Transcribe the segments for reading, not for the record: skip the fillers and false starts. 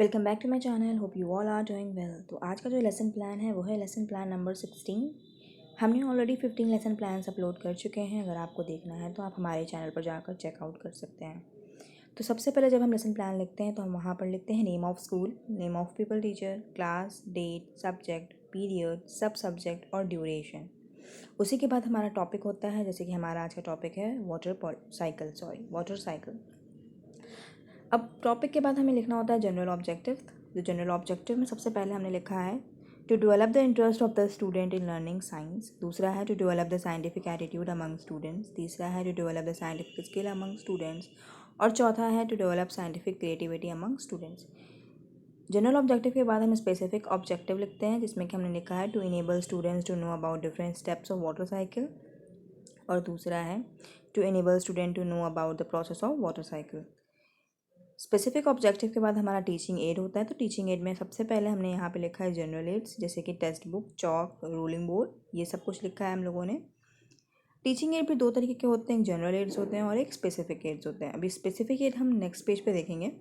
Welcome back to my channel. Hope you all are doing well. तो आज का जो लेसन प्लान है वो है लेसन प्लान नंबर 16। हमने ऑलरेडी 15 लेसन प्लान्स अपलोड कर चुके हैं। अगर आपको देखना है तो आप हमारे चैनल पर जाकर चेकआउट कर सकते हैं। तो सबसे पहले जब हम लेसन प्लान लिखते हैं तो हम वहाँ पर लिखते हैं name of school, name of pupil teacher, class, date, subject, period, सब सब्जेक्ट और ड्यूरेशन। उसी के बाद हमारा टॉपिक होता है, जैसे कि हमारा आज का टॉपिक है वाटर साइकिल। अब टॉपिक के बाद हमें लिखना होता है जनरल ऑब्जेक्टिव। जो जनरल ऑब्जेक्टिव में सबसे पहले हमने लिखा है to develop the interest of the student in learning science. दूसरा है to develop the scientific attitude among students. तीसरा है to develop the scientific skill among students. और चौथा है to develop scientific creativity among students. General objective के बाद हम स्पेसिफिक ऑब्जेक्टिव लिखते हैं, जिसमें कि हमने लिखा है to enable students to know about different steps of water cycle. और दूसरा है to enable student to know about the process of water cycle. Specific objective के बाद हमारा टीचिंग एड होता है। तो टीचिंग एड में सबसे पहले हमने यहाँ पे लिखा है जनरल एड्स, जैसे कि text book, chalk, rolling board, ये सब कुछ लिखा है हम लोगों ने। टीचिंग एड भी दो तरीके के होते हैं, एक जनरल एड्स होते हैं और एक स्पेसिफिक एड्स होते हैं। अभी स्पेसिफिक एड हम नेक्स्ट पेज पे देखेंगे।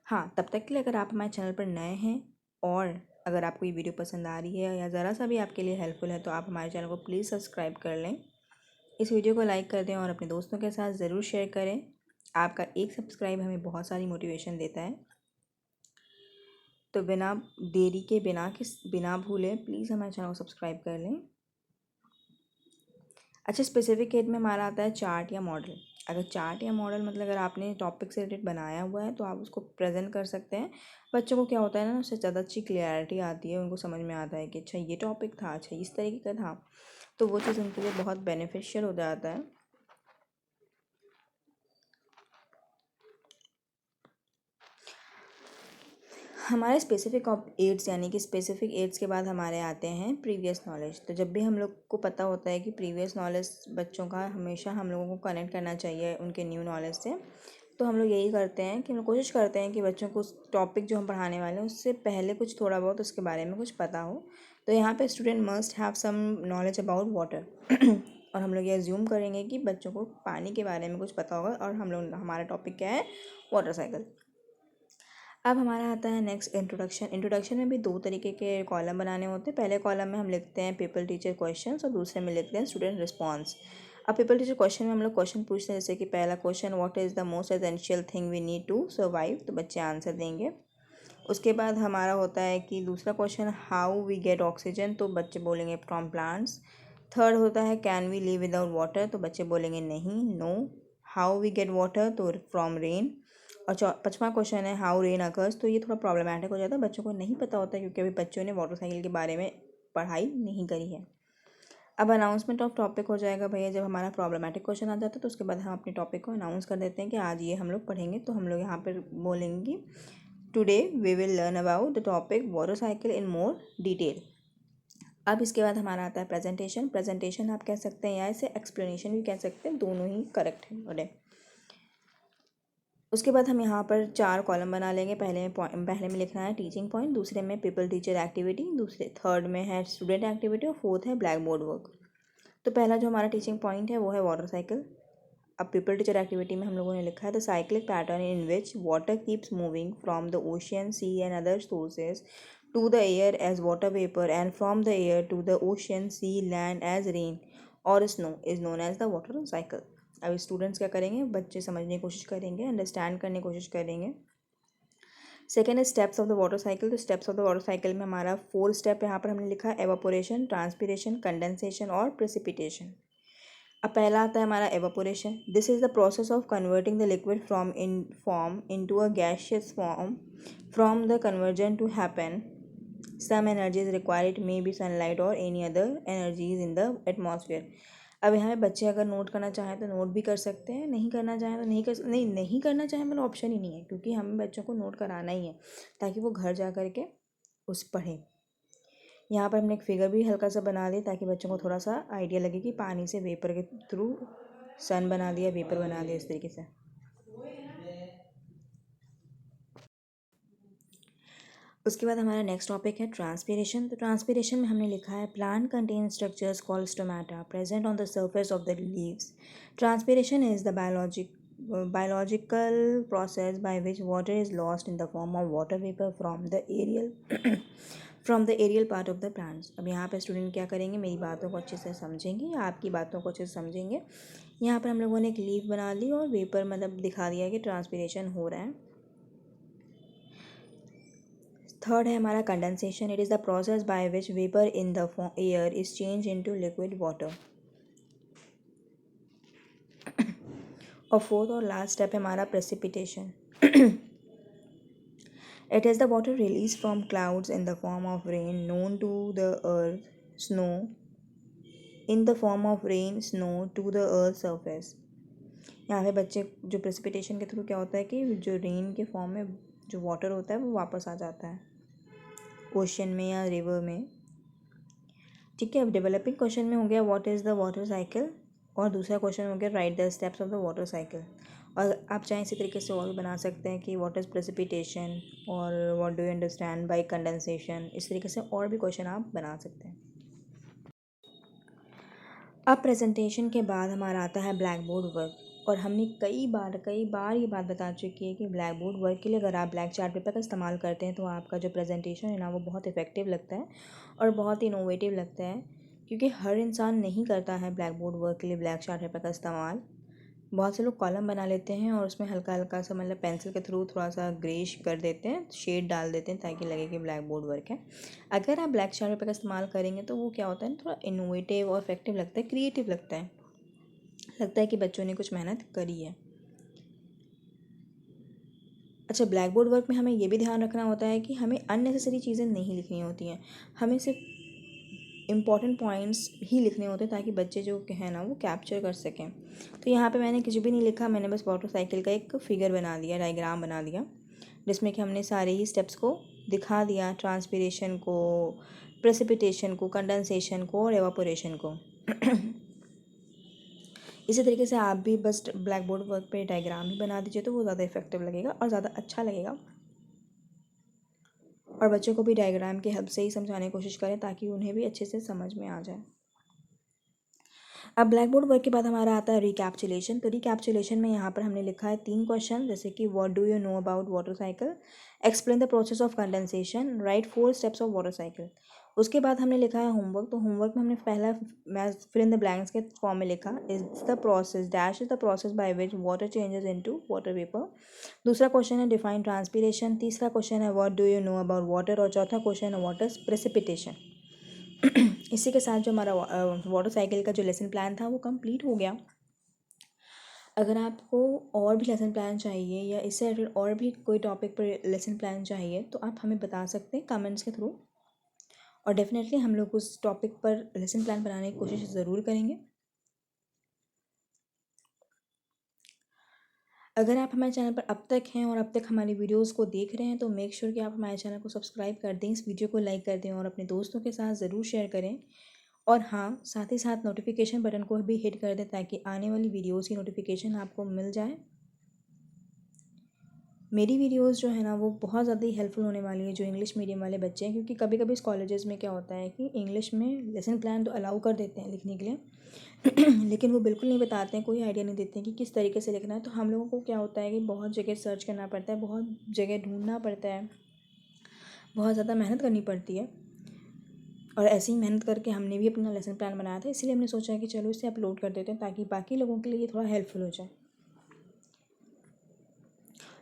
हाँ, तब तक के लिए अगर आप हमारे चैनल पर नए हैं और अगर आपको ये वीडियो पसंद आ रही है या ज़रा सा भी आपके लिए हेल्पफुल है तो आप हमारे चैनल को प्लीज़ सब्सक्राइब कर लें, इस वीडियो को लाइक कर दें और अपने दोस्तों के साथ ज़रूर शेयर करें। आपका एक सब्सक्राइब हमें बहुत सारी मोटिवेशन देता है। तो बिना देरी के बिना भूले प्लीज़ हमारे चैनल को सब्सक्राइब कर लें। अच्छा, स्पेसिफिक एड में हमारा आता है चार्ट या मॉडल। अगर चार्ट या मॉडल मतलब अगर आपने टॉपिक से रिलेटेड बनाया हुआ है तो आप उसको प्रेजेंट कर सकते हैं। बच्चों को क्या होता है ना, उससे ज़्यादा अच्छी क्लियरिटी आती है, उनको समझ में आता है कि अच्छा ये टॉपिक था, अच्छा इस तरीके का था, तो वो चीज़ उनके लिए बहुत बेनिफिशियल हो जाता है। हमारे स्पेसिफिक एड्स यानी कि स्पेसिफिक एड्स के बाद हमारे आते हैं प्रीवियस नॉलेज। तो जब भी हम लोग को पता होता है कि प्रीवियस नॉलेज बच्चों का हमेशा हम लोगों को कनेक्ट करना चाहिए उनके न्यू नॉलेज से, तो हम लोग यही करते हैं कि हम लोग कोशिश करते हैं कि बच्चों को उस टॉपिक जो हम पढ़ाने वाले हैं उससे पहले कुछ थोड़ा बहुत उसके बारे में कुछ पता हो। तो यहाँ पे student must have some knowledge about water और हम लोग ये अज्यूम करेंगे कि बच्चों को पानी के बारे में कुछ पता होगा और हमारा टॉपिक क्या है, वाटर साइकिल। अब हमारा आता है नेक्स्ट इंट्रोडक्शन। इंट्रोडक्शन में भी दो तरीके के कॉलम बनाने होते हैं। पहले कॉलम में हम लिखते हैं पीपल टीचर क्वेश्चंस और दूसरे में लिखते हैं स्टूडेंट रिस्पॉन्स। अब पीपल टीचर क्वेश्चन में हम लोग क्वेश्चन पूछते हैं, जैसे कि पहला question what is the most essential thing we need to survive, तो बच्चे आंसर देंगे। उसके बाद हमारा होता है कि दूसरा question how we get oxygen, तो बच्चे बोलेंगे फ्रॉम प्लांट्स। थर्ड होता है can we live without water, तो बच्चे बोलेंगे नहीं, no. How we get water, तो फ्रॉम रेन। और पाँचवा क्वेश्चन है हाउ रेन अकर्स, तो ये थोड़ा प्रॉब्लमेटिक हो जाता है, बच्चों को नहीं पता होता है क्योंकि अभी बच्चों ने वाटर साइकिल के बारे में पढ़ाई नहीं करी है। अब अनाउंसमेंट ऑफ टॉपिक हो जाएगा भैया, जब हमारा प्रॉब्लमेटिक क्वेश्चन आ जाता है तो उसके बाद हम अपने टॉपिक को अनाउंस कर देते हैं कि आज ये हम लोग पढ़ेंगे। तो हम लोग यहाँ पर बोलेंगे today we will learn about the topic water cycle in more detail. अब इसके बाद हमारा आता है प्रेजेंटेशन। प्रेजेंटेशन आप कह सकते हैं या इसे एक्सप्लेनेशन भी कह सकते हैं, दोनों ही करेक्ट है बड़े। उसके बाद हम यहाँ पर 4 कॉलम बना लेंगे। पहले में लिखना है टीचिंग पॉइंट, दूसरे में पीपल टीचर एक्टिविटी, थर्ड में है स्टूडेंट एक्टिविटी और फोर्थ है ब्लैक बोर्ड वर्क। तो पहला जो हमारा टीचिंग पॉइंट है वो है वाटर साइकिल। अब पीपल टीचर एक्टिविटी में हम लोगों ने लिखा है the cyclic pattern in which water keeps moving from the ocean, sea and other sources to the air as water vapour and from the air to the ocean, sea, land as rain और snow is known as the water cycle. अब students क्या करेंगे, बच्चे समझने की कोशिश करेंगे, understand करने की कोशिश करेंगे। सेकेंड है steps of the water cycle. तो steps of the water cycle में हमारा 4 स्टेप यहाँ पर हमने लिखा है एवापोरेशन, ट्रांसपीरेशन, कंडेंसेशन और प्रेसिपिटेशन। अब पहला आता है हमारा evaporation. This is the process of converting the liquid from in form into a gaseous form. From the conversion to happen some energy is required, maybe sunlight और any other energies in the atmosphere. अब यहाँ पे बच्चे अगर note करना चाहें तो note भी कर सकते हैं, नहीं करना चाहें तो नहीं करना चाहें मतलब ऑप्शन ही नहीं है, क्योंकि हमें बच्चों को नोट कराना ही है ताकि वो घर जा कर के उस पढ़ें। यहाँ पर हमने एक फिगर भी हल्का सा बना दिया ताकि बच्चों को थोड़ा सा आइडिया लगे कि पानी से वेपर के थ्रू सन बना दिया, वेपर बना दिया, इस तरीके से। उसके बाद हमारा नेक्स्ट टॉपिक है ट्रांसपीरेशन। तो ट्रांसपीरेशन में हमने लिखा है plant contain structures called stomata present on the surface of the leaves. Transpiration is the biological process by which water is lost in the form of water vapor from the aerial from the aerial part of the plants. अब यहाँ पे student क्या करेंगे, मेरी बातों को अच्छे से समझेंगे या आपकी बातों को अच्छे से समझेंगे। यहाँ पर हम लोगों ने एक लीफ बना ली और वेपर मतलब दिखा दिया कि ट्रांसपिरेशन हो रहा है। थर्ड है हमारा condensation. It is the process by which vapour in the air is change into liquid water. और फोर्थ और लास्ट स्टेप है हमारा precipitation. It is the water released from clouds in the form of rain known to the earth, snow in the form of rain, snow to the earth surface। यहाँ पे बच्चे जो precipitation के through क्या होता है कि जो रेन के फॉर्म में जो वाटर होता है वो वापस आ जाता है ओशन में या रिवर में। ठीक है, अब डेवलपिंग क्वेश्चन में हो गया what is the water cycle, और दूसरा क्वेश्चन हो गया right the steps of the water cycle. और आप चाहें इसी तरीके से और भी बना सकते हैं कि व्हाट इज़ प्रेसिपिटेशन और what do you understand by condensation. इस तरीके से और भी क्वेश्चन आप बना सकते हैं। अब प्रेजेंटेशन के बाद हमारा आता है ब्लैक बोर्ड वर्क। और हमने कई बार ये बात बता चुकी है कि ब्लैक बोर्ड वर्क के लिए अगर आप ब्लैक चार्ट पेपर का इस्तेमाल करते हैं तो आपका जो प्रेजेंटेशन है ना वो बहुत इफ़ेक्टिव लगता है और बहुत इनोवेटिव लगता है, क्योंकि हर इंसान नहीं करता है ब्लैक बोर्ड वर्क के लिए ब्लैक चार्ट पेपर का इस्तेमाल। बहुत से लोग कॉलम बना लेते हैं और उसमें हल्का हल्का सा मतलब पेंसिल के थ्रू थोड़ा सा ग्रेश कर देते हैं, शेड डाल देते हैं ताकि लगे कि ब्लैक बोर्ड वर्क है। अगर आप ब्लैक चार्ट पेपर का इस्तेमाल करेंगे तो वो क्या होता है, थोड़ा इनोवेटिव और इफेक्टिव लगता है, क्रिएटिव लगता है कि बच्चों ने कुछ मेहनत करी है। अच्छा, ब्लैक बोर्ड वर्क में हमें ये भी ध्यान रखना होता है कि हमें अननेसेसरी चीज़ें नहीं लिखनी होती हैं, हमें सिर्फ इम्पॉर्टेंट पॉइंट्स ही लिखने होते हैं ताकि बच्चे जो है ना वो कैप्चर कर सकें। तो यहाँ पे मैंने कुछ भी नहीं लिखा, मैंने बस वाटर साइकिल का एक फिगर बना दिया, डायग्राम बना दिया, जिसमें कि हमने सारे ही स्टेप्स को दिखा दिया, ट्रांसपिरेशन को, प्रेसिपिटेशन को, कंडेंसेशन को और एवापोरेशन को। इसी तरीके से आप भी बस ब्लैक बोर्ड वर्क पे डायग्राम ही बना दीजिए तो वो ज़्यादा इफेक्टिव लगेगा और ज़्यादा अच्छा लगेगा। और बच्चों को भी डायग्राम की हेल्प से ही समझाने की कोशिश करें ताकि उन्हें भी अच्छे से समझ में आ जाए। अब ब्लैक बोर्ड वर्क के बाद हमारा आता है रिकैप्चुलेशन। तो रिकैप्चुलेशन में यहाँ पर हमने लिखा है 3 क्वेश्चन, जैसे कि what do you know about water cycle, explain the process of condensation, right 4 steps of water cycle. उसके बाद हमने लिखा है होमवर्क। तो होमवर्क में हमने पहला मैं फिल इन द ब्लैंक्स के फॉर्म में लिखा is the process dash is the process by which water changes into water vapour. दूसरा क्वेश्चन है डिफाइन ट्रांसपिरेशन। तीसरा क्वेश्चन है what do you know about water, और चौथा क्वेश्चन है व्हाट इज प्रेसिपिटेशन। इसी के साथ जो हमारा वाटर साइकिल का जो लेसन प्लान था वो कंप्लीट हो गया। अगर आपको और भी लेसन प्लान चाहिए या इससे रिलेटेड और भी कोई टॉपिक पर लेसन प्लान चाहिए तो आप हमें बता सकते हैं कमेंट्स के थ्रू, और डेफिनेटली हम लोग उस टॉपिक पर लेसन प्लान बनाने की कोशिश ज़रूर करेंगे। अगर आप हमारे चैनल पर अब तक हैं और अब तक हमारी वीडियोस को देख रहे हैं तो मेक श्योर कि आप हमारे चैनल को सब्सक्राइब कर दें, इस वीडियो को लाइक कर दें और अपने दोस्तों के साथ ज़रूर शेयर करें। और हाँ, साथ ही साथ नोटिफिकेशन बटन को भी हिट कर दें ताकि आने वाली वीडियोस की नोटिफिकेशन आपको मिल जाए। मेरी वीडियोस जो है ना वो बहुत ज़्यादा ही हेल्पफुल होने वाली है जो इंग्लिश मीडियम वाले बच्चे हैं, क्योंकि कभी कभी इस कॉलेजेस में क्या होता है कि इंग्लिश में लेसन प्लान तो अलाउ कर देते हैं लिखने के लिए लेकिन वो बिल्कुल नहीं बताते हैं, कोई आइडिया नहीं देते हैं कि किस तरीके से लिखना है। तो हम लोगों को क्या होता है कि बहुत जगह सर्च करना पड़ता है, बहुत जगह ढूंढना पड़ता है, बहुत ज़्यादा मेहनत करनी पड़ती है। और ऐसे ही मेहनत करके हमने भी अपना लेसन प्लान बनाया था, इसलिए हमने सोचा कि चलो इसे अपलोड कर देते हैं ताकि बाकी लोगों के लिए थोड़ा हेल्पफुल हो जाए।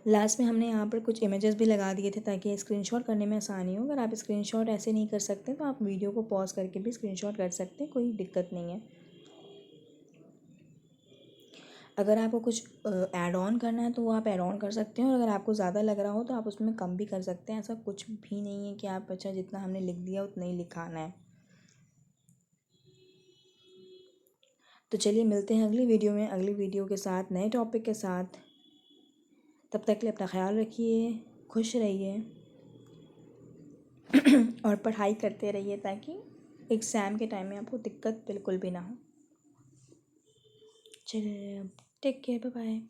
लास्ट में हमने यहाँ पर कुछ इमेजेस भी लगा दिए थे ताकि स्क्रीनशॉट करने में आसानी हो। अगर आप स्क्रीनशॉट ऐसे नहीं कर सकते तो आप वीडियो को पॉज करके भी स्क्रीनशॉट कर सकते हैं, कोई दिक्कत नहीं है। अगर आपको कुछ ऐड ऑन करना है तो वो आप ऐड ऑन कर सकते हैं, और अगर आपको ज़्यादा लग रहा हो तो आप उसमें कम भी कर सकते हैं। ऐसा कुछ भी नहीं है कि आप अच्छा जितना हमने लिख दिया उतना ही लिखाना है। तो चलिए मिलते हैं अगली वीडियो में, अगली वीडियो के साथ, नए टॉपिक के साथ। तब तक के लिए अपना ख्याल रखिए, खुश रहिए और पढ़ाई करते रहिए ताकि एग्ज़ाम के टाइम में आपको दिक्कत बिल्कुल भी ना हो। चलिए, टेक केयर, बाय बाय।